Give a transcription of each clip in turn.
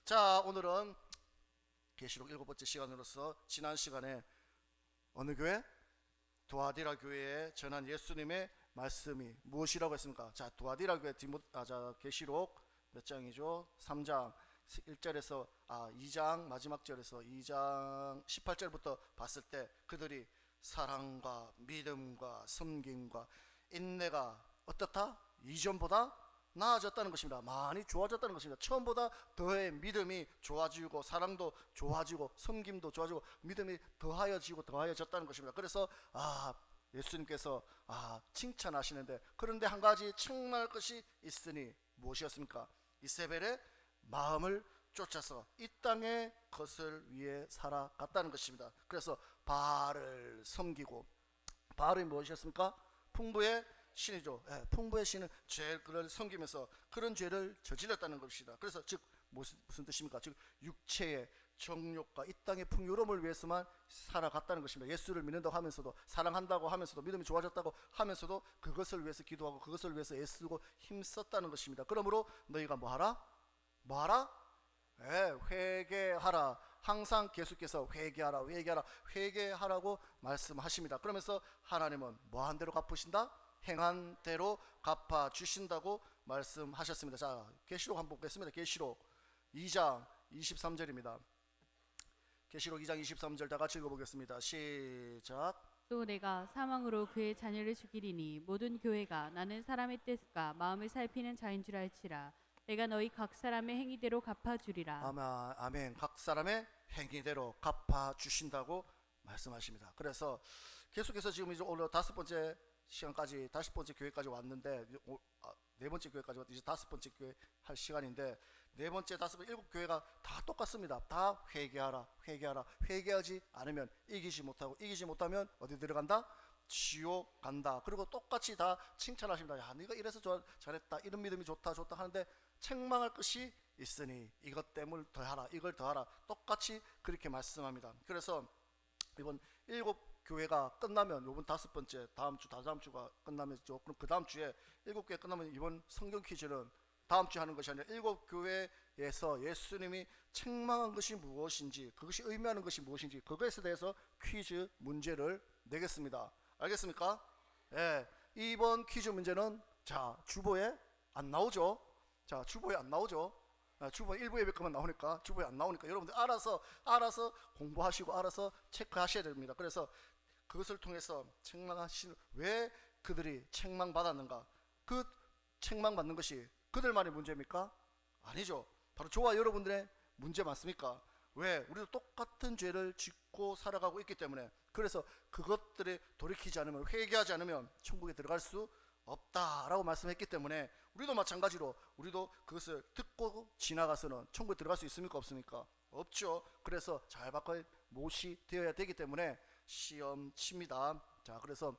자, 오늘은 계시록 7번째 시간으로서 지난 시간에 어느 교회? 두아디라 교회에 전한 예수님의 말씀이 무엇이라고 했습니까? 자, 두아디라 교회 계시록 몇 장이죠? 3장 1절에서 2장 마지막 절에서 2장 18절부터 봤을 때 그들이 사랑과 믿음과 섬김과 인내가 어떻다? 이전보다 나아졌다는 것입니다. 많이 좋아졌다는 것입니다. 처음보다 더해 믿음이 좋아지고 사랑도 좋아지고 섬김도 좋아지고 믿음이 더하여졌다는 것입니다. 그래서 예수님께서 칭찬하시는데, 그런데 한 가지 청할 것이 있으니 무엇이었습니까? 이세벨의 마음을 쫓아서 이 땅의 것을 위해 살아갔다는 것입니다. 그래서 바알을 섬기고, 바알이 무엇이었습니까? 풍부의 신이죠. 풍부의 신은 죄를 섬기면서 그런 죄를 저질렀다는 것입니다. 그래서 즉 무슨 뜻입니까? 즉 육체의 정욕과 이 땅의 풍요로움을 위해서만 살아갔다는 것입니다. 예수를 믿는다고 하면서도, 사랑한다고 하면서도, 믿음이 좋아졌다고 하면서도 그것을 위해서 기도하고 그것을 위해서 애쓰고 힘썼다는 것입니다. 그러므로 너희가 뭐하라? 회개하라. 항상 계속해서 회개하라고 말씀하십니다. 그러면서 하나님은 뭐한 대로 갚으신다? 행한 대로 갚아 주신다고 말씀하셨습니다. 자, 계시록 한번 보겠습니다. 계시록 2장 23절입니다. 계시록 2장 23절 다 같이 읽어보겠습니다. 시작. 또 내가 사망으로 그의 자녀를 죽이리니 모든 교회가 나는 사람의 뜻과 마음을 살피는 자인 줄 알지라. 내가 너희 각 사람의 행위대로 갚아주리라. 아멘. 각 사람의 행위대로 갚아 주신다고 말씀하십니다. 그래서 계속해서 지금 이제 오늘 5번째 시간까지, 5번째 교회까지 왔는데, 4번째 교회까지 왔는데 이제 5번째 교회 할 시간인데, 4번째, 5번째, 7교회가 다 똑같습니다. 다 회개하지 않으면 이기지 못하면 어디 들어간다? 지옥 간다. 그리고 똑같이 다 칭찬하십니다. 야, 네가 이래서 잘했다, 이런 믿음이 좋다 하는데 책망할 것이 있으니 이것 때문에 더하라, 이걸 더하라, 똑같이 그렇게 말씀합니다. 그래서 이번 7교회가 끝나면, 요번 5번째 다음 주가 끝나면, 그럼 그 다음 주에 7교회 끝나면 이번 성경 퀴즈는 다음 주에 하는 것이 아니라 7교회에서 예수님이 책망한 것이 무엇인지, 그것이 의미하는 것이 무엇인지, 그것에 대해서 퀴즈 문제를 내겠습니다. 알겠습니까? 이번 퀴즈 문제는 주보에 안 나오죠. 주보에 안 나오죠. 주보 일부 예배만 나오니까, 주보에 안 나오니까 여러분들 알아서 공부하시고 알아서 체크하셔야 됩니다. 그래서 그것을 통해서 왜 그들이 책망받았는가? 그 책망받는 것이 그들만의 문제입니까? 아니죠. 바로 저와 여러분들의 문제 맞습니까? 왜? 우리도 똑같은 죄를 짓고 살아가고 있기 때문에. 그래서 그것들에 돌이키지 않으면, 회개하지 않으면 천국에 들어갈 수 없다라고 말씀했기 때문에, 우리도 마찬가지로 우리도 그것을 듣고 지나가서는 천국에 들어갈 수 있습니까? 없습니까? 없죠. 그래서 잘 바꿔 못이 되어야 되기 때문에 시험 칩니다. 자, 그래서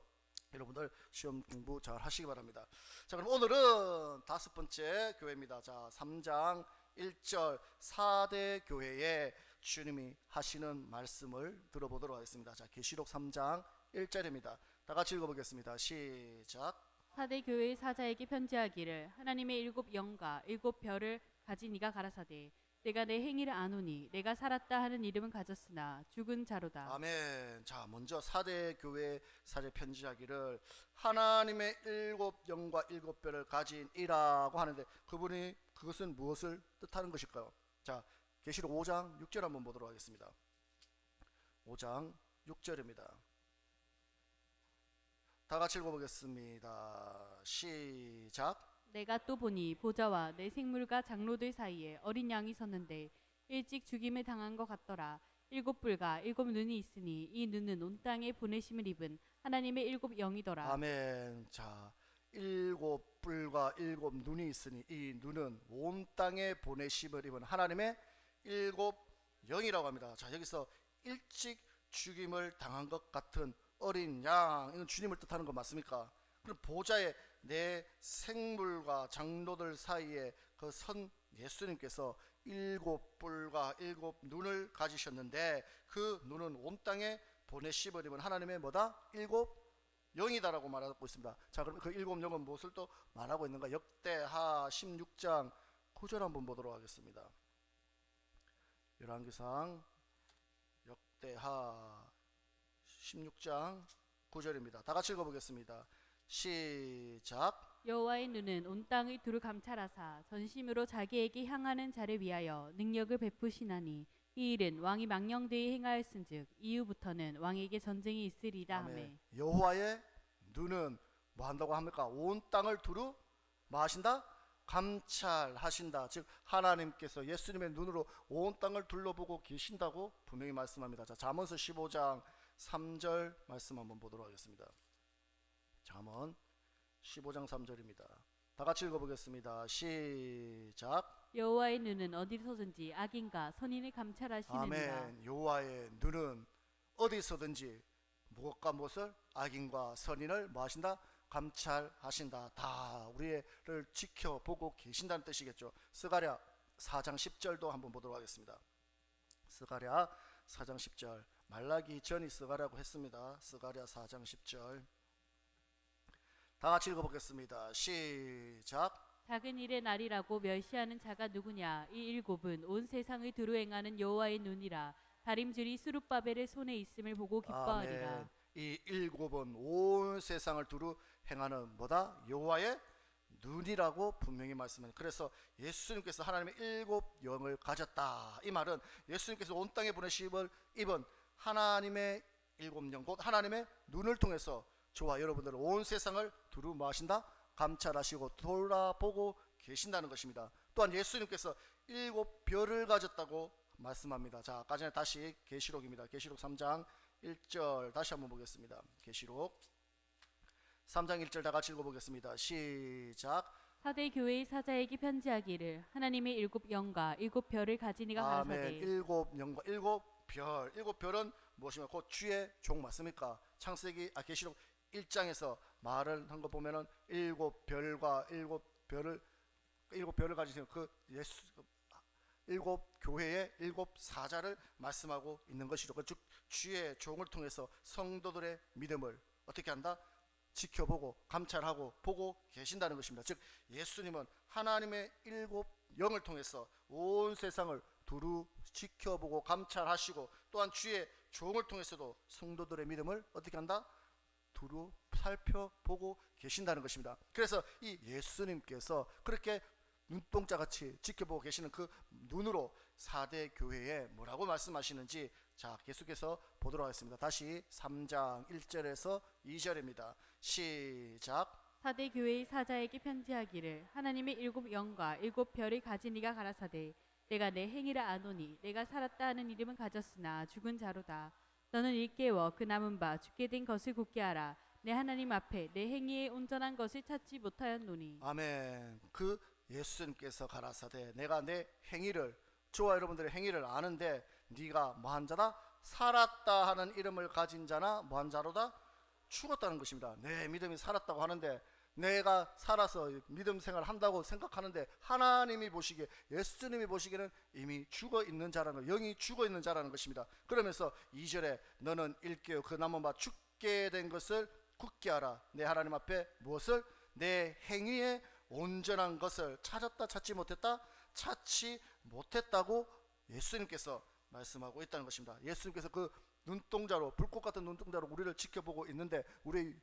여러분들 시험 공부 잘 하시기 바랍니다. 자, 그럼 오늘은 5번째 교회입니다. 자, 3장 1절 4대 교회에 주님이 하시는 말씀을 들어보도록 하겠습니다. 자, 계시록 3장 1절입니다. 다 같이 읽어보겠습니다. 시작. 사대 교회의 사자에게 편지하기를, 하나님의 7 영과 7 별을 가진 이가 가라사대, 내가 내 행위를 아노니 내가 살았다 하는 이름은 가졌으나 죽은 자로다. 아멘. 자, 먼저 4대 교회 사제 편지하기를, 하나님의 7 영과 7 별을 가진 이라고 하는데, 그것은 무엇을 뜻하는 것일까요? 자, 계시록 5장 6절 한번 보도록 하겠습니다. 5장 6절입니다. 다 같이 읽어보겠습니다. 시작. 내가 또 보니 보좌와 내 생물과 장로들 사이에 어린 양이 섰는데 일찍 죽임을 당한 것 같더라. 7 뿔과 7 눈이 있으니 이 눈은 온 땅에 보내심을 입은 하나님의 7 영이더라. 아멘. 자, 7 뿔과 7 눈이 있으니 이 눈은 온 땅에 보내심을 입은 하나님의 7 영이라고 합니다. 자, 여기서 일찍 죽임을 당한 것 같은 어린 양, 이건 주님을 뜻하는 거 맞습니까? 그럼 보좌에 내 생물과 장로들 사이에 그 선 예수님께서 7 뿔과 7 눈을 가지셨는데, 그 눈은 온 땅에 보내심을 입은 하나님의 7 영이다라고 말하고 있습니다. 자, 그럼 그 7 영은 무엇을 또 말하고 있는가? 역대하 16장 9절 한번 보도록 하겠습니다. 열왕기상 역대하 16장 9절입니다. 다 같이 읽어보겠습니다. 시작. 여호와의 눈은 온 땅의 두루 감찰하사 전심으로 자기에게 향하는 자를 위하여 능력을 베푸시나니 이 일은 왕이 망령되이 행하였은즉 이후부터는 왕에게 전쟁이 있으리다 하매. 아멘. 여호와의 눈은 뭐 한다고 합니까? 온 땅을 두루 뭐 하신다? 감찰하신다. 즉 하나님께서 예수님의 눈으로 온 땅을 둘러보고 계신다고 분명히 말씀합니다. 자, 잠언서 15장 3절 말씀 한번 보도록 하겠습니다. 잠언 15장 3절입니다. 다 같이 읽어보겠습니다. 시작. 여호와의 눈은 어디서든지 악인과 선인을 감찰하시느니라. 아멘. 여호와의 눈은 어디서든지 무엇과 무엇을 악인과 선인을 뭐 하신다? 감찰하신다. 다 우리를 지켜보고 계신다는 뜻이겠죠. 스가랴 4장 10절도 한번 보도록 하겠습니다. 스가랴 4장 10절. 말라기 전이 스가랴고 했습니다. 스가랴 4장 10절. 다 같이 읽어보겠습니다. 시작. 작은 일의 날이라고 멸시하는 자가 누구냐? 이 일곱은 온 세상의 두루 행하는 여호와의 눈이라. 다림줄이 수룹바벨의 손에 있음을 보고 기뻐하리라. 아멘. 이 일곱은 온 세상을 두루 행하는 뭐다? 여호와의 눈이라고 분명히 말씀합니다. 그래서 예수님께서 하나님의 일곱 영을 가졌다. 이 말은 예수님께서 온 땅에 보내심을 입은 하나님의 일곱 영, 곧 하나님의 눈을 통해서 저와 여러분들은 온 세상을 두루 뭐 하신다? 감찰하시고 돌아보고 계신다는 것입니다. 또한 예수님께서 일곱 별을 가졌다고 말씀합니다. 자, 아까 전에 다시 계시록입니다. 계시록 3장 1절 다시 한번 보겠습니다. 계시록 3장 1절 다 같이 읽어보겠습니다. 시작. 사대 교회의 사자에게 편지하기를 하나님의 일곱 영과 일곱 별을 가진 이가 가라사대. 아멘. 일곱 영과 일곱 별. 일곱 별은 무엇입니까? 곧 주의 종 맞습니까? 창세기 계시록 1장에서 말을 한 거 보면은 일곱 별과 일곱 별을 가지신 그 예수 일곱 교회의 일곱 사자를 말씀하고 있는 것이죠. 즉 주의 종을 통해서 성도들의 믿음을 어떻게 한다? 지켜보고 감찰하고 보고 계신다는 것입니다. 즉 예수님은 하나님의 일곱 영을 통해서 온 세상을 두루 지켜보고 감찰하시고 또한 주의 종을 통해서도 성도들의 믿음을 어떻게 한다? 두루 살펴보고 계신다는 것입니다. 그래서 이 예수님께서 그렇게 눈동자같이 지켜보고 계시는 그 눈으로 4대 교회에 뭐라고 말씀하시는지 자 계속해서 보도록 하겠습니다. 다시 3장 1절에서 2절입니다. 시작. 사대 교회의 사자에게 편지하기를 하나님의 일곱 영과 일곱 별을 가진 이가 가라사대 내가 내 행위를 아노니 내가 살았다 하는 이름은 가졌으나 죽은 자로다. 너는 일깨워 그 남은 바 죽게 된 것을 굳게 하라. 내 하나님 앞에 내 행위에 온전한 것을 찾지 못하였노니. 아멘. 그 예수님께서 가라사대 내가 내 행위를 저와 여러분들의 행위를 아는데 네가 뭐한 자다? 살았다 하는 이름을 가진 자나 뭐한 자로다? 죽었다는 것입니다. 내 믿음이 살았다고 하는데 내가 살아서 믿음 생활을 한다고 생각하는데 하나님이 보시기에 예수님이 보시기에는 이미 죽어 있는 자라는 영이 죽어 있는 자라는 것입니다. 그러면서 2절에 너는 일깨어 그 남은 바 죽게 된 것을 굳게 하라. 내 하나님 앞에 무엇을? 내 행위에 온전한 것을 찾았다 찾지 못했다? 찾지 못했다고 예수님께서 말씀하고 있다는 것입니다. 예수님께서 그 눈동자로 불꽃 같은 눈동자로 우리를 지켜보고 있는데 우리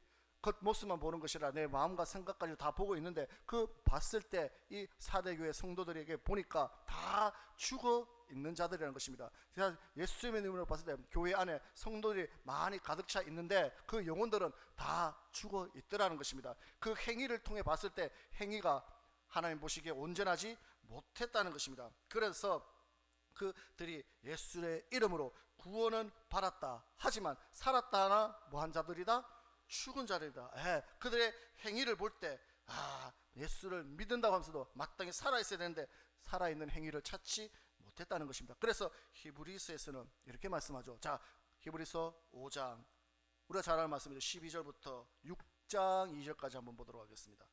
겉모습만 보는 것이라 내 마음과 생각까지 다 보고 있는데 그 봤을 때 이 사대교회 성도들에게 보니까 다 죽어 있는 자들이라는 것입니다. 예수님의 눈으로 봤을 때 교회 안에 성도들이 많이 가득 차 있는데 그 영혼들은 다 죽어 있더라는 것입니다. 그 행위를 통해 봤을 때 행위가 하나님 보시기에 온전하지 못했다는 것입니다. 그래서 그들이 예수의 이름으로 구원은 받았다 하지만 살았다 하나 뭐한 자들이다? 죽은 자들이다. 그들의 행위를 볼 때 예수를 믿는다고 하면서도 마땅히 살아있어야 되는데 살아있는 행위를 찾지 못했다는 것입니다. 그래서 히브리서에서는 이렇게 말씀하죠. 자, 히브리서 5장 우리가 잘 아는 말씀이죠. 12절부터 6장 2절까지 한번 보도록 하겠습니다.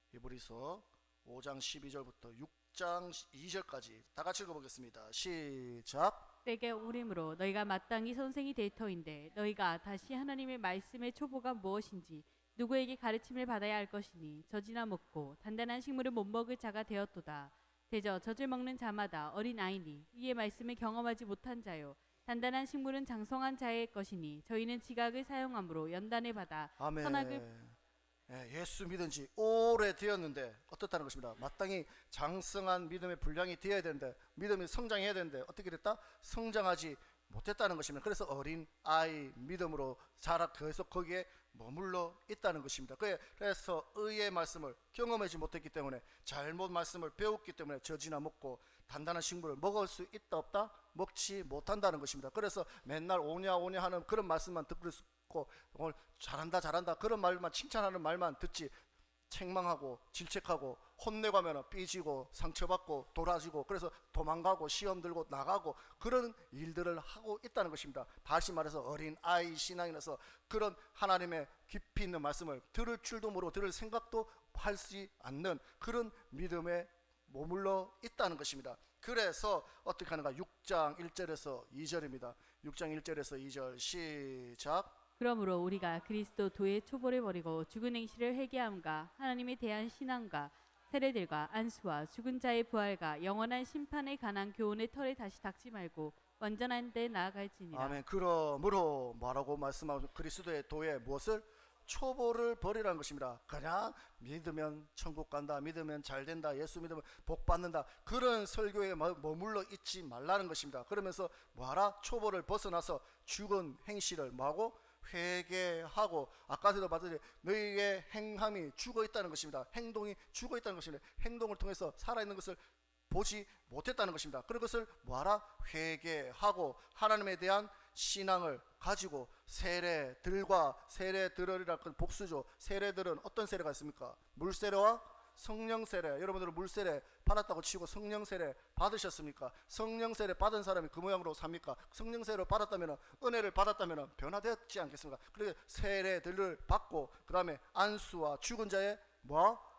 히브리서 5장 12절부터 6장 2절까지 다 같이 읽어보겠습니다. 시작. 때가 오림으로 너희가 마땅히 선생이 될 터인데 너희가 다시 하나님의 말씀의 초보가 무엇인지 누구에게 가르침을 받아야 할 것이니 젖이나 먹고 단단한 식물을 못 먹을 자가 되었도다. 대저 젖을 먹는 자마다 어린 아이니 이의 말씀을 경험하지 못한 자요 단단한 식물은 장성한 자의 것이니 저희는 지각을 사용함으로 연단을 받아 아멘. 선악을 예수 믿은 지 오래 되었는데 어떻다는 것입니다. 마땅히 장성한 믿음의 분량이 되어야 되는데, 믿음이 성장해야 되는데 어떻게 됐다? 성장하지 못했다는 것입니다. 그래서 어린 아이 믿음으로 자라 계속 거기에 머물러 있다는 것입니다. 그래서 의의 말씀을 경험하지 못했기 때문에, 잘못 말씀을 배웠기 때문에 젖이나 먹고 단단한 식물을 먹을 수 있다 없다? 먹지 못한다는 것입니다. 그래서 맨날 오냐 오냐 하는 그런 말씀만 듣고 오늘 잘한다 그런 말만, 칭찬하는 말만 듣지, 책망하고 질책하고 혼내고 하면 삐지고 상처받고 돌아지고, 그래서 도망가고 시험 들고 나가고 그런 일들을 하고 있다는 것입니다. 다시 말해서 어린 아이 신앙이라서 그런 하나님의 깊이 있는 말씀을 들을 줄도 모르고 들을 생각도 하지 않는 그런 믿음에 머물러 있다는 것입니다. 그래서 어떻게 하는가? 6장 1절에서 2절입니다. 6장 1절에서 2절 시작. 그러므로 우리가 그리스도 도의 초보를 버리고 죽은 행실을 회개함과 하나님에 대한 신앙과 세례들과 안수와 죽은 자의 부활과 영원한 심판에 관한 교훈의 털에 다시 닦지 말고 완전한 데 나아갈지니라. 아멘. 그러므로 뭐라고 말씀하고, 그리스도의 도에 무엇을? 초보를 버리라는 것입니다. 그냥 믿으면 천국 간다, 믿으면 잘 된다, 예수 믿으면 복 받는다, 그런 설교에 머물러 있지 말라는 것입니다. 그러면서 뭐하라? 초보를 벗어나서 죽은 행실을 뭐하고? 회개하고, 아까도 봤듯이 너희의 행함이 죽어 있다는 것입니다. 행동이 죽어 있다는 것입니다. 행동을 통해서 살아있는 것을 보지 못했다는 것입니다. 그런 것을 뭐하라? 회개하고 하나님에 대한 신앙을 가지고 세례들과 세례들이라 그 복수죠. 세례들은 어떤 세례가 있습니까? 물세례와 성령 세례. 여러분들은 물세례 받았다고 치고 성령 세례 받으셨습니까? 성령 세례 받은 사람이 그 모양으로 삽니까? 성령 세례를 받았다면, 은혜를 받았다면 변화되었지 않겠습니까? 그래서 세례들을 받고 그 다음에 안수와 죽은 자의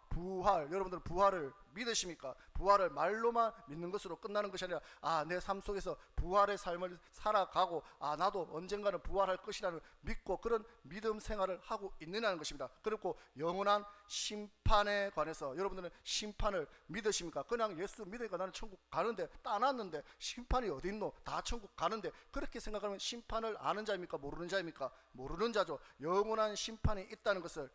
부활. 여러분들은 부활을 믿으십니까? 부활을 말로만 믿는 것으로 끝나는 것이 아니라, 내 삶 속에서 부활의 삶을 살아가고, 나도 언젠가는 부활할 것이라는 믿고 그런 믿음 생활을 하고 있느냐는 것입니다. 그리고 영원한 심판에 관해서 여러분들은 심판을 믿으십니까? 그냥 예수 믿으니까 나는 천국 가는데, 따놨는데 심판이 어디 있노? 다 천국 가는데, 그렇게 생각하면 심판을 아는 자입니까? 모르는 자입니까? 모르는 자죠. 영원한 심판이 있다는 것을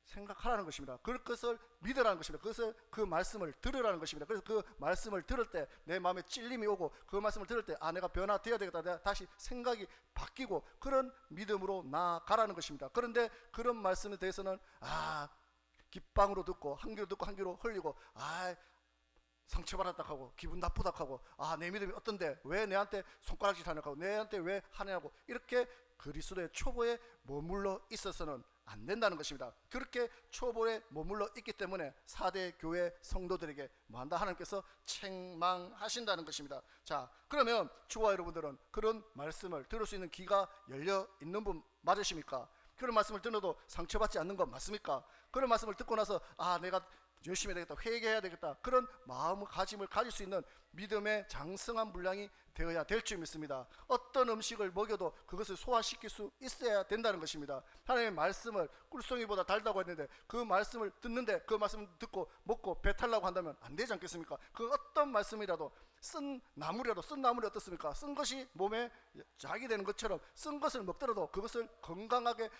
생각하라는 것입니다. 그것을 믿으라는 것입니다. 그것을, 그 말씀을 들으라는 것입니다. 그래서 그 말씀을 들을 때 내 마음에 찔림이 오고, 그 말씀을 들을 때 내가 변화되어야 되겠다, 내가 다시 생각이 바뀌고, 그런 믿음으로 나아가라는 것입니다. 그런데 그런 말씀에 대해서는 귓방으로 듣고 한 귀로 듣고 한 귀로 흘리고, 상처받았다 하고 기분 나쁘다 하고, 내 믿음이 어떤데 왜 내한테 손가락질 하냐고 하고, 내한테 왜 하냐고, 이렇게 그리스도의 초보에 머물러 있어서는 안 된다는 것입니다. 그렇게 초보에 머물러 있기 때문에 4대 교회 성도들에게 뭐한다? 하나님께서 책망하신다는 것입니다. 자, 그러면 저와 여러분들은 그런 말씀을 들을 수 있는 귀가 열려 있는 분 맞으십니까? 그런 말씀을 들어도 상처받지 않는 건 맞습니까? 그런 말씀을 듣고 나서 내가 열심히 해야 되겠다, 회개해야 되겠다, 그런 마음가짐을 가질 수 있는 믿음의 장성한 분량이 되어야 될 줄 믿습니다. 어떤 음식을 먹여도 그것을 소화시킬 수 있어야 된다는 것입니다. 하나님의 말씀을 꿀송이보다 달다고 했는데, 그 말씀을 듣는데 그 말씀을 듣고 먹고 배탈나고 한다면 안 되지 않겠습니까? 그 어떤 말씀이라도, 쓴 나물이 어떻습니까? 쓴 것이 몸에 약이 되는 것처럼 쓴 것을 먹더라도 그것을 건강하게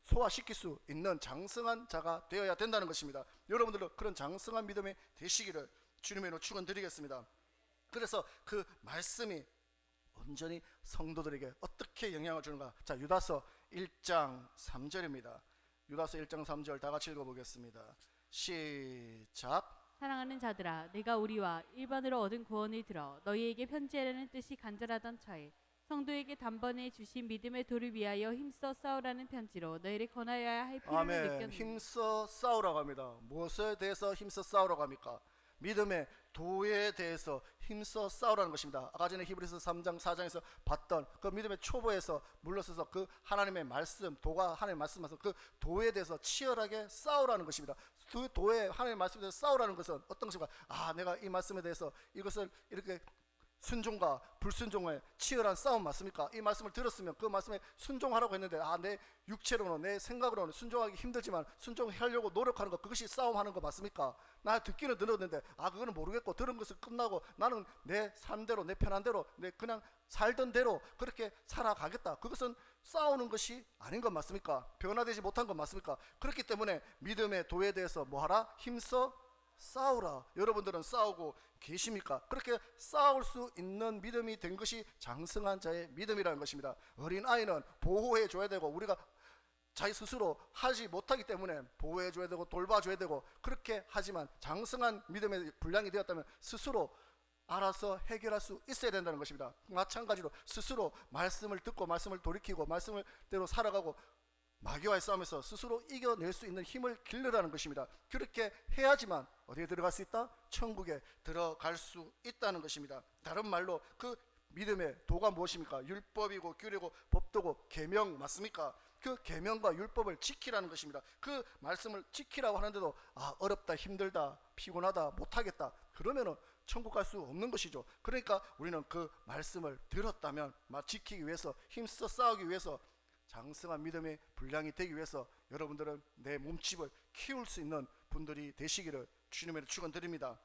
소화시킬 수 있는 장성한 자가 되어야 된다는 것입니다. 여러분들도 그런 장성한 믿음이 되시기를 주님의 이름으로 축원드리겠습니다. 그래서 그 말씀이 온전히 성도들에게 어떻게 영향을 주는가? 자, 유다서 1장 3절입니다. 유다서 1장 3절 다 같이 읽어보겠습니다. 시작. 사랑하는 자들아, 내가 우리와 일반으로 얻은 구원을 들어 너희에게 편지하려는 뜻이 간절하던 차에 성도에게 단번에 주신 믿음의 도를 위하여 힘써 싸우라는 편지로 너희를 권하여야 할 필요를 느꼈느니. 힘써 싸우라고 합니다. 무엇에 대해서 힘써 싸우라고 합니까? 믿음의 도에 대해서 힘써 싸우라는 것입니다. 아까 전에 히브리서 3장 4장에서 봤던 그 믿음의 초보에서 물러서서 그 하나님의 말씀, 도가 하나님의 말씀에서 그 도에 대해서 치열하게 싸우라는 것입니다. 그 도에 하나님의 말씀에 대해서 싸우라는 것은 어떤 것입니까? 내가 이 말씀에 대해서 이것을 이렇게 순종과 불순종의 치열한 싸움 맞습니까? 이 말씀을 들었으면 그 말씀에 순종하라고 했는데 내 육체로는 내 생각으로는 순종하기 힘들지만 순종하려고 노력하는 것, 그것이 싸움하는 거 맞습니까? 나 듣기는 들었는데 그거는 모르겠고 들은 것을 끝나고 나는 내 삶대로 내 편한 대로 내 그냥 살던 대로 그렇게 살아가겠다. 그것은 싸우는 것이 아닌 것 맞습니까? 변화되지 못한 것 맞습니까? 그렇기 때문에 믿음의 도에 대해서 뭐하라? 힘써 싸우라. 여러분들은 싸우고 계십니까? 그렇게 싸울 수 있는 믿음이 된 것이 장성한 자의 믿음이라는 것입니다. 어린아이는 보호해 줘야 되고 우리가 자기 스스로 하지 못하기 때문에 보호해 줘야 되고 돌봐줘야 되고 그렇게 하지만 장성한 믿음의 분량이 되었다면 스스로 알아서 해결할 수 있어야 된다는 것입니다. 마찬가지로 스스로 말씀을 듣고 말씀을 돌이키고 말씀대로 살아가고 마귀와의 싸움에서 스스로 이겨낼 수 있는 힘을 길러라는 것입니다. 그렇게 해야지만 어디에 들어갈 수 있다? 천국에 들어갈 수 있다는 것입니다. 다른 말로 그 믿음의 도가 무엇입니까? 율법이고 규례고 법도고 계명 맞습니까? 그 계명과 율법을 지키라는 것입니다. 그 말씀을 지키라고 하는데도 어렵다, 힘들다, 피곤하다, 못하겠다 그러면은 천국 갈 수 없는 것이죠. 그러니까 우리는 그 말씀을 들었다면 지키기 위해서 힘써 싸우기 위해서 장성한 믿음의 분량이 되기 위해서 여러분들은 내 몸집을 키울 수 있는 분들이 되시기를 주님의 축원드립니다.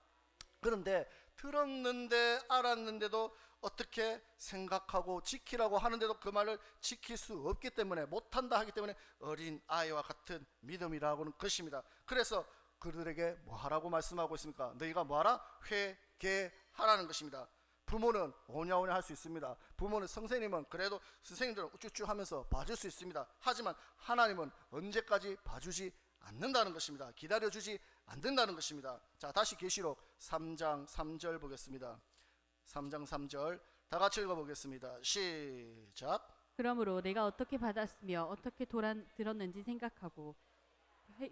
그런데 들었는데 알았는데도 어떻게 생각하고 지키라고 하는데도 그 말을 지킬 수 없기 때문에 못한다 하기 때문에 어린 아이와 같은 믿음이라고는 것입니다. 그래서 그들에게 뭐하라고 말씀하고 있습니까? 너희가 뭐하라? 회개하라는 것입니다. 부모는 오냐오냐 할 수 있습니다. 부모는 선생님은 그래도 선생님들은 우쭈쭈 하면서 봐줄 수 있습니다. 하지만 하나님은 언제까지 봐주지 않는다는 것입니다. 기다려주지 않는다는 것입니다. 자, 다시 계시록 3장 3절 보겠습니다. 3장 3절 다 같이 읽어보겠습니다. 시작. 그러므로 내가 어떻게 받았으며 어떻게 들었는지 생각하고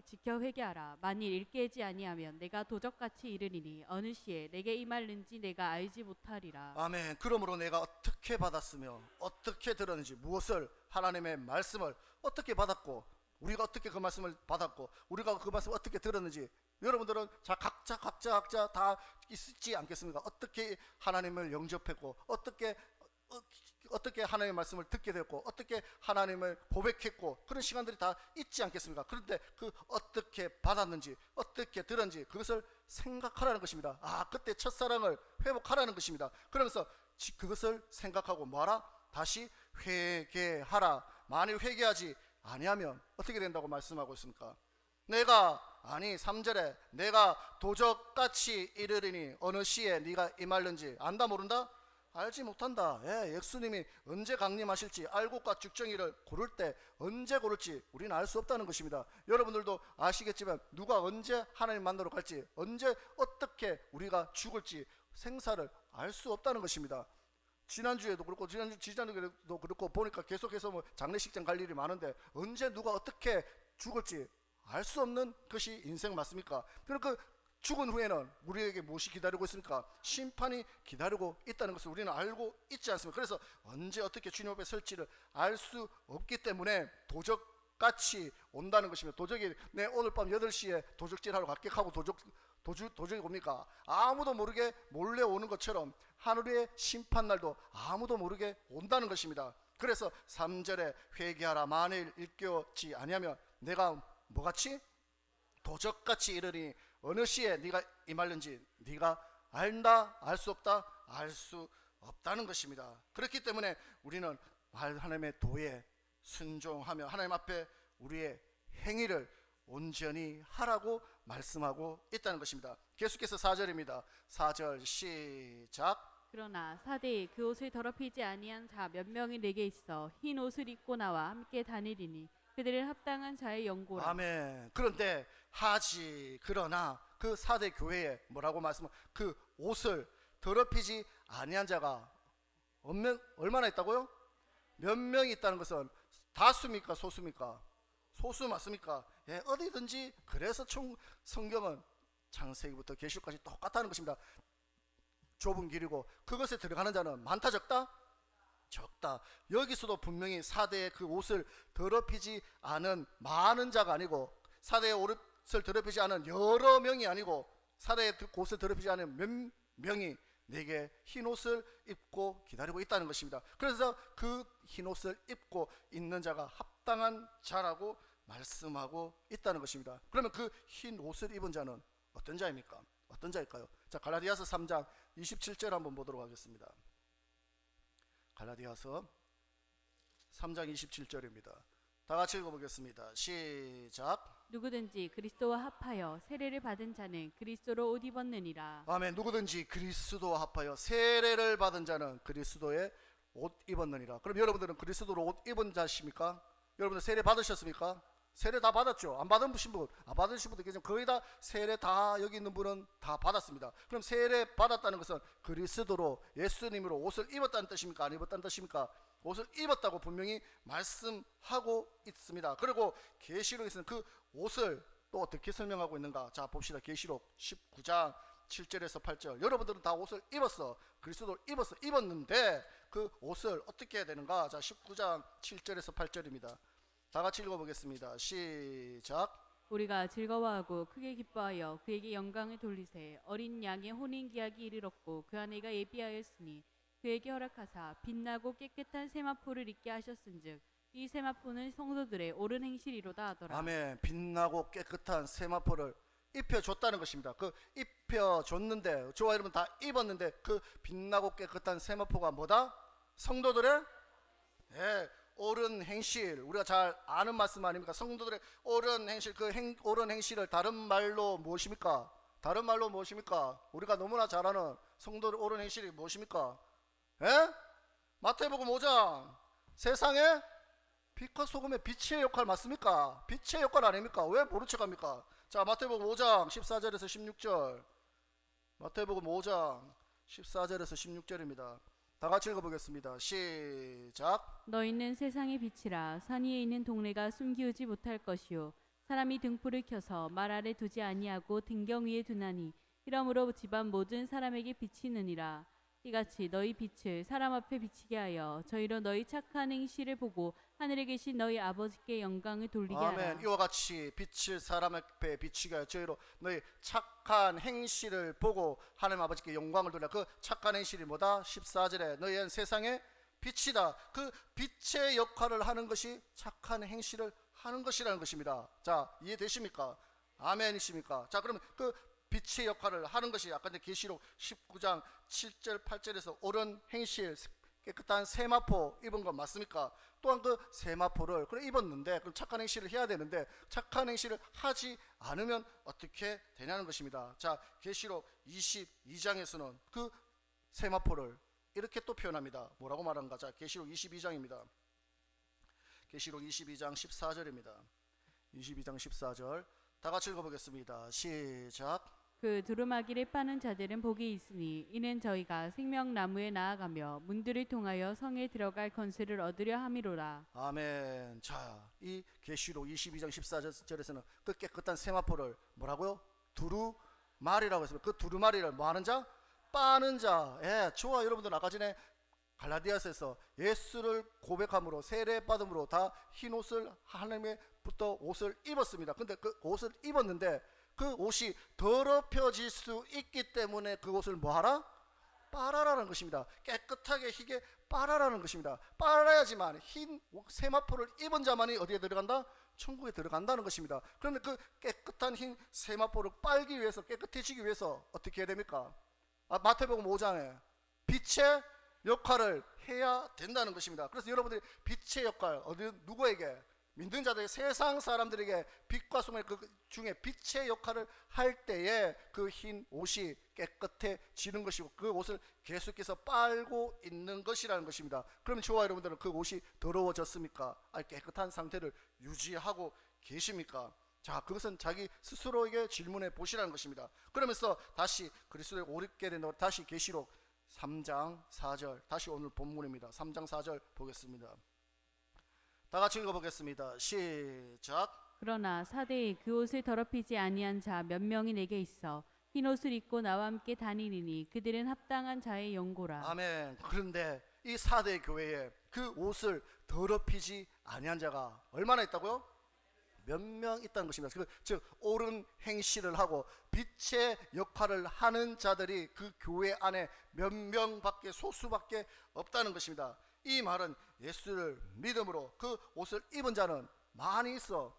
지켜 회개하라. 만일 일깨지 아니하면 내가 도적같이 이르리니 어느 시에 내게 임할는지 내가 알지 못하리라. 아멘. 그러므로 내가 어떻게 받았으며 어떻게 들었는지, 무엇을, 하나님의 말씀을 어떻게 받았고 우리가 어떻게 그 말씀을 받았고 우리가 그 말씀을 어떻게 들었는지 여러분들은 각자 다 있지 않겠습니까? 어떻게 하나님을 영접했고 어떻게 하나님의 말씀을 듣게 되었고 어떻게 하나님을 고백했고 그런 시간들이 다 있지 않겠습니까? 그런데 그 어떻게 받았는지 어떻게 들었는지 그것을 생각하라는 것입니다. 그때 첫사랑을 회복하라는 것입니다. 그러면서 그것을 생각하고 뭐하라? 다시 회개하라. 만일 회개하지 아니하면 어떻게 된다고 말씀하고 있습니까? 3절에 내가 도적같이 이르리니 어느 시에 네가 임할는지 안다 모른다? 알지 못한다. 예수님이 언제 강림하실지 알곡과 죽정이를 고를 때 언제 고를지 우리는 알 수 없다는 것입니다. 여러분들도 아시겠지만 누가 언제 하나님 만나러 갈지 언제 어떻게 우리가 죽을지 생사를 알 수 없다는 것입니다. 지난주에도 그렇고 지난주에도 그렇고 보니까 계속해서 장례식장 갈 일이 많은데 언제 누가 어떻게 죽을지 알 수 없는 것이 인생 맞습니까? 그러니까 죽은 후에는 우리에게 무엇이 기다리고 있습니까? 심판이 기다리고 있다는 것을 우리는 알고 있지 않습니까? 그래서 언제 어떻게 주님 앞에 설지를 알 수 없기 때문에 도적같이 온다는 것입니다. 도적이 오늘 밤 8시에 도적질하러 갈게 하고 도적이 옵니까? 아무도 모르게 몰래 오는 것처럼 하늘의 심판날도 아무도 모르게 온다는 것입니다. 그래서 3절에 회개하라. 만일 일깨지 아니하면 내가 뭐같이? 도적같이 이르니 어느 시에 네가 임할는지 네가 알다 알 수 없다 알 수 없다는 것입니다. 그렇기 때문에 우리는 하나님의 도에 순종하며 하나님 앞에 우리의 행위를 온전히 하라고 말씀하고 있다는 것입니다. 계속해서 4절입니다. 4절 시작. 그러나 사대에 그 옷을 더럽히지 아니한 자 몇 명이 내게 있어 흰 옷을 입고 나와 함께 다니리니 그들은 합당한 자의 연고라. 아멘. 그런데 그러나 그 4대 교회에 뭐라고 그 옷을 더럽히지 아니한 자가 얼마나 있다고요? 몇 명이 있다는 것은 다수입니까? 소수입니까? 소수 맞습니까? 어디든지. 그래서 성경은 창세기부터 계시록까지 똑같다는 것입니다. 좁은 길이고 그것에 들어가는 자는 많다 적다? 적다. 여기서도 분명히 4대의 그 옷을 더럽히지 않은 많은 자가 아니고 4대의 옷을 더럽히지 않은 여러 명이 아니고 4대의 옷을 더럽히지 않은 몇 명이 내게 흰 옷을 입고 기다리고 있다는 것입니다. 그래서 그 흰 옷을 입고 있는 자가 합당한 자라고 말씀하고 있다는 것입니다. 그러면 그 흰 옷을 입은 자는 어떤 자입니까? 어떤 자일까요? 자, 갈라디아서 3장 27절 한번 보도록 하겠습니다. 갈라디아서 3장 27절입니다. 다 같이 읽어보겠습니다. 시작. 누구든지 그리스도와 합하여 세례를 받은 자는 그리스도로 옷 입었느니라. 아멘. 누구든지 그리스도와 합하여 세례를 받은 자는 그리스도의 옷 입었느니라. 그럼 여러분들은 그리스도로 옷 입은 자십니까? 여러분들 세례 받으셨습니까? 세례 다 받았죠? 안 받으신 분, 받으신 분들 계시면 거의 다 세례 다 여기 있는 분은 다 받았습니다. 그럼 세례 받았다는 것은 그리스도로 예수님으로 옷을 입었다는 뜻입니까? 안 입었다는 뜻입니까? 옷을 입었다고 분명히 말씀하고 있습니다. 그리고 계시록에서는 그 옷을 또 어떻게 설명하고 있는가? 자, 봅시다. 계시록 19장 7절에서 8절. 여러분들은 다 옷을 입었어. 그리스도를 입었는데 그 옷을 어떻게 해야 되는가? 자, 19장 7절에서 8절입니다. 다 같이 읽어보겠습니다. 시작. 우리가 즐거워하고 크게 기뻐하여 그에게 영광을 돌리세. 어린 양의 혼인 기약이 이르렀고 그 아내가 예비하였으니 그에게 허락하사 빛나고 깨끗한 세마포를 입게 하셨은즉 이 세마포는 성도들의 옳은 행실이로다 하더라. 아멘. 빛나고 깨끗한 세마포를 입혀줬다는 것입니다. 그 입혀줬는데 저와 여러분 다 입었는데 그 빛나고 깨끗한 세마포가 뭐다? 성도들의 옳은 행실. 우리가 잘 아는 말씀 아닙니까? 성도들의 옳은 행실. 그 옳은 행실을 다른 말로 무엇입니까? 다른 말로 무엇입니까? 우리가 너무나 잘 아는 성도들의 옳은 행실이 무엇입니까? 마태복음 5장 세상에 빛과 소금의 빛의 역할 맞습니까? 빛의 역할 아닙니까? 왜 모른 척합니까? 자, 마태복음 5장 14절에서 16절. 마태복음 5장 14절에서 16절입니다. 다 같이 읽어보겠습니다. 시작. 너희는 세상의 빛이라. 산 위에 있는 동네가 숨기우지 못할 것이요 사람이 등불을 켜서 말 아래 두지 아니하고 등경 위에 두나니 이러므로 집안 모든 사람에게 비치느니라. 이같이 너희 빛을 사람 앞에 비치게 하여 저희로 너희 착한 행실을 보고 하늘에 계신 너희 아버지께 영광을 돌리게 하라. 아멘. 이와 같이 빛을 사람 앞에 비치게 하여 저희로 너희 착한 행실을 보고 하나님 아버지께 영광을 돌려. 그 착한 행실이 뭐다? 14절에 너희는 세상의 빛이다. 그 빛의 역할을 하는 것이 착한 행실을 하는 것이라는 것입니다. 자, 이해되십니까? 아멘이십니까? 자, 그러면 그 빛의 역할을 하는 것이 아까 계시록 19장 7절 8절에서 옳은 행실 깨끗한 세마포 입은 건 맞습니까? 또한 그 세마포를 그래 입었는데 그럼 착한 행실을 해야 되는데 착한 행실을 하지 않으면 어떻게 되냐는 것입니다. 자, 계시록 22장에서는 그 세마포를 이렇게 또 표현합니다. 뭐라고 말하는가? 자, 계시록 22장입니다. 계시록 22장 14절입니다. 22장 14절 다 같이 읽어보겠습니다. 시작. 그 두루마기를 빠는 자들은 복이 있으니 이는 저희가 생명나무에 나아가며 문들을 통하여 성에 들어갈 권세를 얻으려 함이로라. 아멘. 자, 이 계시록 22장 14절에서는 그 깨끗한 세마포를 뭐라고요? 두루마리라고 했습니다. 그 두루마리를 뭐 하는 자? 빠는 자. 저와 여러분들 아까 전에 갈라디아서에서 예수를 고백함으로 세례받음으로 다 흰 옷을 하나님의부터 옷을 입었습니다. 근데 그 옷을 입었는데 그 옷이 더럽혀질 수 있기 때문에 그 옷을 뭐하라? 빨아라는 것입니다. 깨끗하게 희게 빨아라는 것입니다. 빨아야지만 흰 세마포를 입은 자만이 어디에 들어간다? 천국에 들어간다는 것입니다. 그런데 그 깨끗한 흰 세마포를 빨기 위해서 깨끗해지기 위해서 어떻게 해야 됩니까? 마태복음 5장에 빛의 역할을 해야 된다는 것입니다. 그래서 여러분들이 빛의 역할 누구에게? 믿는 자들에게 세상 사람들에게 빛과 소금의 그 중에 빛의 역할을 할 때에 그 흰 옷이 깨끗해지는 것이고 그 옷을 계속해서 빨고 있는 것이라는 것입니다. 그럼 저와 여러분들은 그 옷이 더러워졌습니까? 아니 깨끗한 상태를 유지하고 계십니까? 자, 그것은 자기 스스로에게 질문해 보시라는 것입니다. 그러면서 다시 그리스도의 옷 입게 된다고 다시 계시록 3장 4절 다시 오늘 본문입니다. 3장 4절 보겠습니다. 다 같이 읽어보겠습니다. 시작. 그러나 사대에 그 옷을 더럽히지 아니한 자 몇 명이 내게 있어 흰 옷을 입고 나와 함께 다니니 그들은 합당한 자의 연고라. 아멘. 그런데 이 사대 교회에 그 옷을 더럽히지 아니한 자가 얼마나 있다고요? 몇 명 있다는 것입니다. 즉 옳은 행실을 하고 빛의 역할을 하는 자들이 그 교회 안에 몇 명밖에 소수밖에 없다는 것입니다. 이 말은 예수를 믿음으로 그 옷을 입은 자는 많이 있어.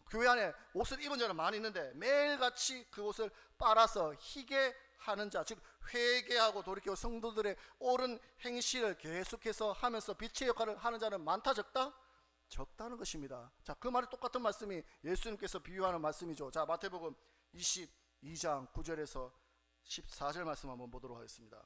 교회 안에 옷을 입은 자는 많이 있는데 매일같이 그 옷을 빨아서 희게 하는 자, 즉 회개하고 돌이켜 성도들의 옳은 행실을 계속해서 하면서 빛의 역할을 하는 자는 많다 적다? 적다는 것입니다. 자, 그 말이 똑같은 말씀이 예수님께서 비유하는 말씀이죠. 자, 마태복음 22장 9절에서 14절 말씀 한번 보도록 하겠습니다.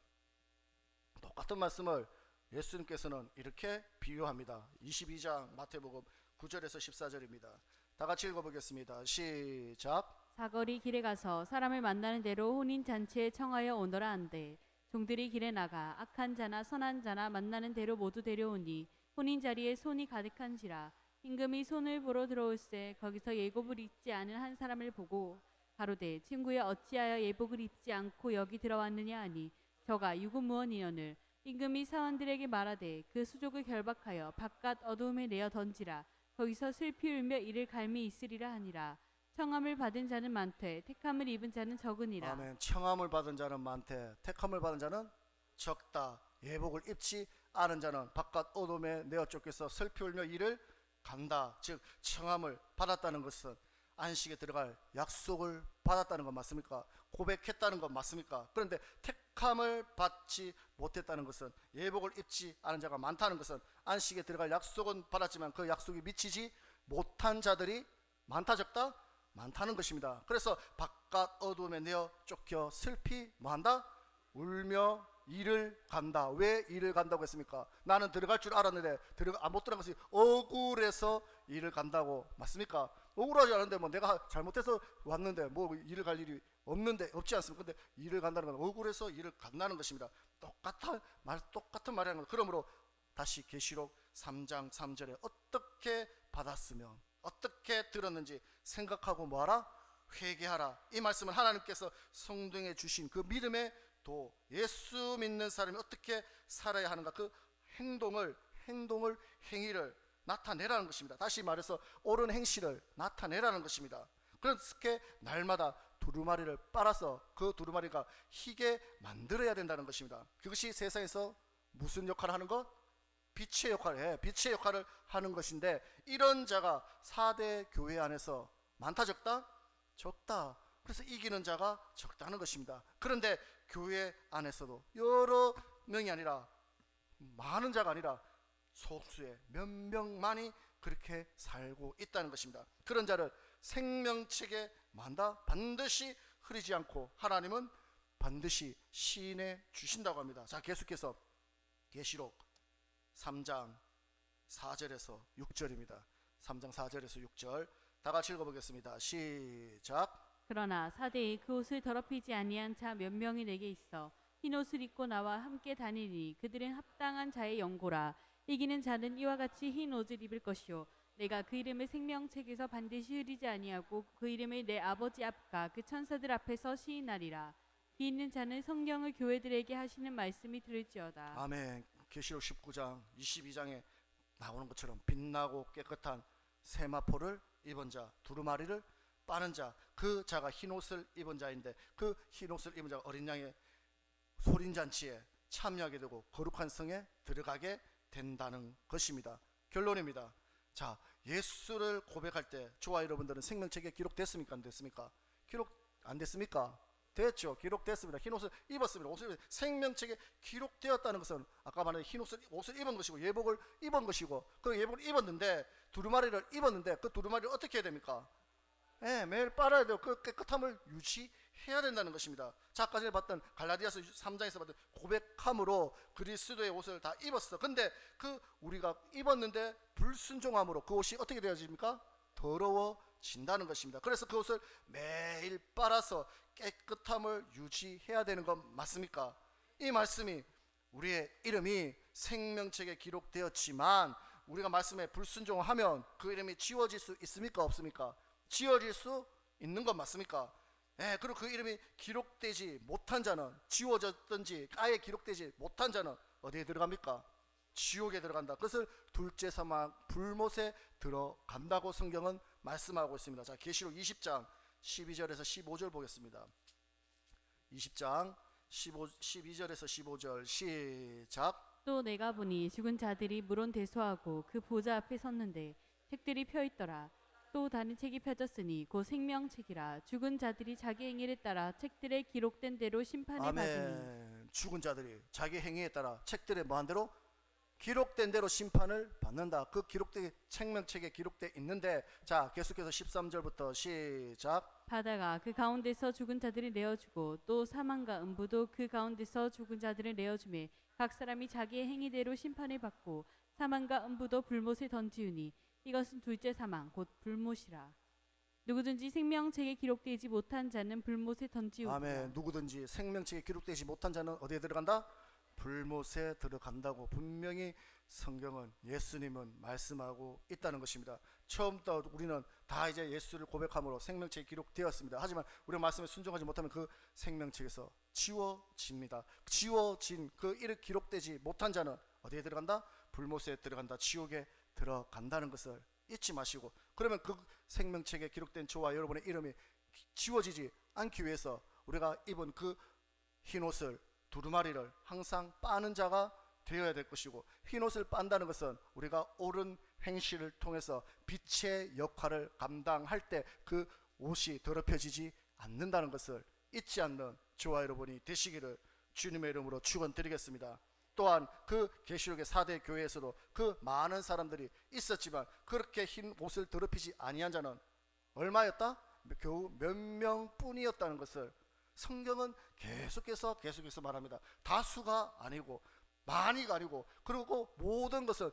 똑같은 말씀을 예수님께서는 이렇게 비유합니다. 22장 마태복음 9절에서 14절입니다. 다 같이 읽어보겠습니다. 시작. 사거리 길에 가서 사람을 만나는 대로 혼인 잔치에 청하여 오너라 한대 종들이 길에 나가 악한 자나 선한 자나 만나는 대로 모두 데려오니 혼인 자리에 손이 가득한지라 임금이 손을 보러 들어올새 거기서 예복을 입지 않은 한 사람을 보고 가로되 친구여 어찌하여 예복을 입지 않고 여기 들어왔느냐 하니 저가 유구무원이언을 임금이 사원들에게 말하되 그 수족을 결박하여 바깥 어두움에 내어 던지라 거기서 슬피 울며 이를 갈미 있으리라 하니라. 청함을 받은 자는 많되 택함을 입은 자는 적으니라. 아멘. 청함을 받은 자는 많되 택함을 받은 자는 적다. 예복을 입지 않은 자는 바깥 어둠에 내어 쫓겨서 슬피 울며 이를 간다. 즉 청함을 받았다는 것은 안식에 들어갈 약속을 받았다는 것 맞습니까? 고백했다는 것 맞습니까? 그런데 택함을 받지 못했다는 것은 예복을 입지 않은 자가 많다는 것은 안식에 들어갈 약속은 받았지만 그 약속이 미치지 못한 자들이 많다 적다? 많다는 것입니다. 그래서 바깥 어두움에 내어 쫓겨 슬피 뭐한다? 울며 이를 간다. 왜 이를 간다고 했습니까? 나는 들어갈 줄 알았는데 못 들어간 것이 억울해서 이를 간다고 맞습니까? 억울하지 않은데 뭐 내가 잘못해서 왔는데 뭐 이를 갈 일이 없지 않습니까? 근데 이를 간다는 건 억울해서 이를 간다는 것입니다. 똑같은 말이라는 것. 그러므로 다시 계시록 3장 3절에 어떻게 받았으면 어떻게 들었는지 생각하고 뭐하라? 회개하라. 이 말씀은 하나님께서 성도에 주신 그 믿음의 도, 예수 믿는 사람이 어떻게 살아야 하는가, 그 행위를 나타내라는 것입니다. 다시 말해서 옳은 행실을 나타내라는 것입니다. 그렇게 날마다 두루마리를 빨아서 그 두루마리가 희게 만들어야 된다는 것입니다. 그것이 세상에서 무슨 역할을 하는 것? 빛의 역할을 하는 것인데, 이런 자가 4대 교회 안에서 많다 적다? 적다. 그래서 이기는 자가 적다는 것입니다. 그런데 교회 안에서도 여러 명이 아니라 많은 자가 아니라 소수의 몇 명만이 그렇게 살고 있다는 것입니다. 그런 자를 생명책에 만다 반드시 흐리지 않고 하나님은 반드시 시인해 주신다고 합니다. 자, 계속해서 계시록 3장 4절에서 6절입니다. 3장 4절에서 6절 다 같이 읽어보겠습니다. 시작. 그러나 사대에 그 옷을 더럽히지 아니한 자 몇 명이 내게 있어 흰 옷을 입고 나와 함께 다니니 그들은 합당한 자의 연고라. 이기는 자는 이와 같이 흰 옷을 입을 것이요 내가 그 이름을 생명책에서 반드시 흐리지 아니하고 그 이름을 내 아버지 앞과 그 천사들 앞에서 시인하리라. 귀 있는 자는 성령을 교회들에게 하시는 말씀이 들을지어다. 아멘. 계시록 19장 22장에 나오는 것처럼 빛나고 깨끗한 세마포를 입은 자, 두루마리를 빠는 자, 그 자가 흰옷을 입은 자인데, 그 흰옷을 입은 자가 어린 양의 소린잔치에 참여하게 되고 거룩한 성에 들어가게 된다는 것입니다. 결론입니다. 자, 예수를 고백할 때 저와 여러분들은 생명책에 기록됐습니까? 안 됐습니까? 기록 안 됐습니까? 됐죠. 기록됐습니다. 흰옷을 입었습니다. 옷을 생명책에 기록되었다는 것은 아까 말한 옷을 입은 것이고 예복을 입은 것이고, 그 예복을 입었는데 두루마리를 입었는데 그 두루마리를 어떻게 해야 됩니까? 매일 빨아야 돼요. 그 깨끗함을 유지해야 된다는 것입니다. 자, 아까 전에 봤던 갈라디아서 3장에서 봤던 고백함으로 그리스도의 옷을 다 입었어. 근데 그 우리가 입었는데 불순종함으로 그 옷이 어떻게 되어집니까? 더러워진다는 것입니다. 그래서 그 옷을 매일 빨아서 깨끗함을 유지해야 되는 건 맞습니까? 이 말씀이 우리의 이름이 생명책에 기록되었지만 우리가 말씀에 불순종하면 그 이름이 지워질 수 있습니까? 없습니까? 지워질 수 있는 건 맞습니까? 그리고 그 이름이 기록되지 못한 자는, 지워졌든지 아예 기록되지 못한 자는 어디에 들어갑니까? 지옥에 들어간다. 그것을 둘째 사망 불못에 들어간다고 성경은 말씀하고 있습니다. 자, 계시록 20장 12절에서 15절 보겠습니다. 20장 12절에서 15절 시작. 또 내가 보니 죽은 자들이 물론 대소하고 그 보좌 앞에 섰는데 책들이 펴 있더라. 또 다른 책이 펴졌으니 곧 생명책이라. 죽은 자들이 자기 행위를 따라 책들에 기록된 대로 심판을 받으니. 아멘. 죽은 자들이 자기 행위에 따라 책들에 뭐한 대로 기록된 대로 심판을 받는다. 그 기록된 생명책에 기록돼 있는데, 자, 계속해서 13절부터 시작. 바다가 그 가운데서 죽은 자들을 내어주고 또 사망과 음부도 그 가운데서 죽은 자들을 내어주매 각 사람이 자기의 행위대로 심판을 받고 사망과 음부도 불못에 던지우니 이것은 둘째 사망 곧 불못이라. 누구든지 생명책에 기록되지 못한 자는 불못에 던지우니라. 아멘. 누구든지 생명책에 기록되지 못한 자는 어디에 들어간다? 불못에 들어간다고 분명히 성경은, 예수님은 말씀하고 있다는 것입니다. 처음부터 우리는 다 이제 예수를 고백함으로 생명책에 기록되었습니다. 하지만 우리가 말씀에 순종하지 못하면 그 생명책에서 지워집니다. 지워진 그 이를 기록되지 못한 자는 어디에 들어간다? 불못에 들어간다. 지옥에 들어간다는 것을 잊지 마시고, 그러면 그 생명책에 기록된 저와 여러분의 이름이 지워지지 않기 위해서 우리가 입은 그 흰옷을, 두루마리를 항상 빠는 자가 되어야 될 것이고, 흰옷을 빤다는 것은 우리가 옳은 행실을 통해서 빛의 역할을 감당할 때 그 옷이 더럽혀지지 않는다는 것을 잊지 않는 저와 여러분이 되시기를 주님의 이름으로 축원드리겠습니다. 또한 그 계시록의 4대 교회에서도 그 많은 사람들이 있었지만 그렇게 흰 옷을 더럽히지 아니한 자는 얼마였다? 겨우 몇 명뿐이었다는 것을 성경은 계속해서 말합니다. 다수가 아니고 많이가 아니고, 그리고 모든 것은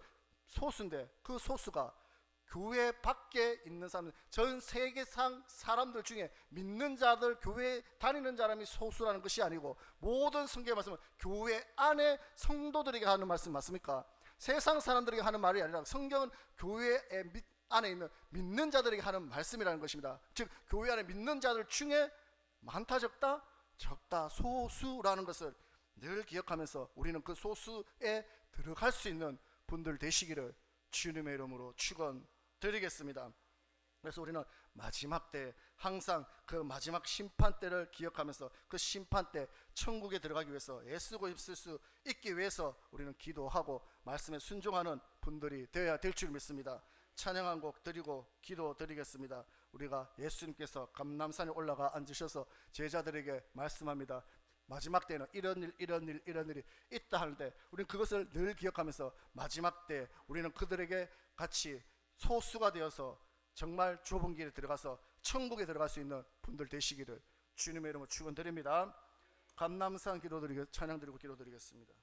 소수인데 그 소수가 교회 밖에 있는 사람, 전 세계상 사람들 중에 믿는 자들, 교회 다니는 사람이 소수라는 것이 아니고, 모든 성경의 말씀은 교회 안에 성도들에게 하는 말씀 맞습니까? 세상 사람들에게 하는 말이 아니라 성경은 교회 안에 있는 믿는 자들에게 하는 말씀이라는 것입니다. 즉 교회 안에 믿는 자들 중에 많다 적다? 적다, 소수라는 것을 늘 기억하면서 우리는 그 소수에 들어갈 수 있는 분들 되시기를 주님의 이름으로 축원드리겠습니다. 그래서 우리는 마지막 때 항상 그 마지막 심판 때를 기억하면서 그 심판 때 천국에 들어가기 위해서 애쓰고 있을 수 있기 위해서 우리는 기도하고 말씀에 순종하는 분들이 되어야 될 줄 믿습니다. 찬양 한 곡 드리고 기도 드리겠습니다. 우리가 예수님께서 감람산에 올라가 앉으셔서 제자들에게 말씀합니다. 마지막 때는 이런 일이 있다 하는데, 우리는 그것을 늘 기억하면서 마지막 때 우리는 그들에게 같이 소수가 되어서 정말 좁은 길에 들어가서 천국에 들어갈 수 있는 분들 되시기를 주님의 이름으로 축원드립니다. 감람산 찬양 드리고 기도 드리겠습니다.